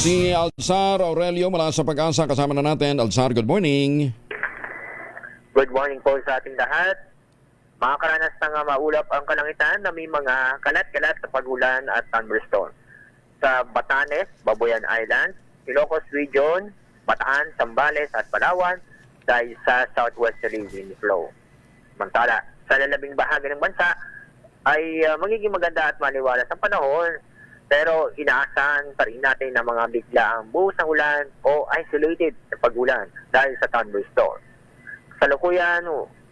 Si Alzar Aurelio mula sa Pag-asa, kasama na natin. Alzar, good morning. Good morning po sa ating lahat. Makakaranas ng maulap ang kalangitan na may mga kalat-kalat na pagulan at thunderstorm. Sa Batanes, Babuyan Island, Ilocos Region, Bataan, Zambales at Palawan dahil sa southwesterly wind flow. Samantala, sa lalabing bahagi ng bansa ay magiging maganda at maliwalas ang panahon, pero inaasahan pa rin natin na mga biglaang buhos ng ulan o isolated na pag-ulan dahil sa thunderstorm. Sa lukuyan,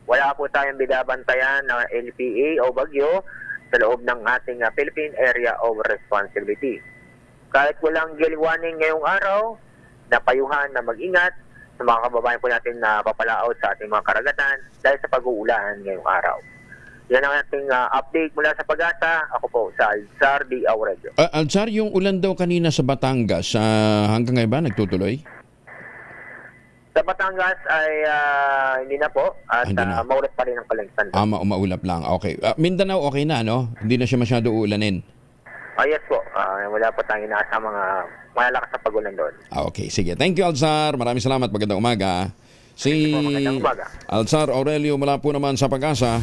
wala po tayong binabantayan na LPA o bagyo sa loob ng ating Philippine Area of Responsibility. Kahit walang gale warning ngayong araw, napayuhan na mag-ingat sa mga kababayan po natin na papalaot sa ating mga karagatan dahil sa pag-uulan ngayong araw. Yan ang ating update mula sa Pag-asa. Ako po sa Alzar D. Aurelio. Alzar, yung ulan daw kanina sa Batangas, hanggang ngayon ba nagtutuloy? Sa Batangas ay hindi na po at Hindi na. maulap pa rin ang kalangitan. Maulap lang. Okay. Mindanao, okay na, no? Hindi na siya masyado uulanin. Yes po. Wala po tayong inaasa mga malalakas na pagulan doon. Okay, sige. Thank you, Alzar. Maraming salamat. Magandang umaga. Thank you po. Magandang umaga. Alzar Aurelio mula po naman sa Pag-asa.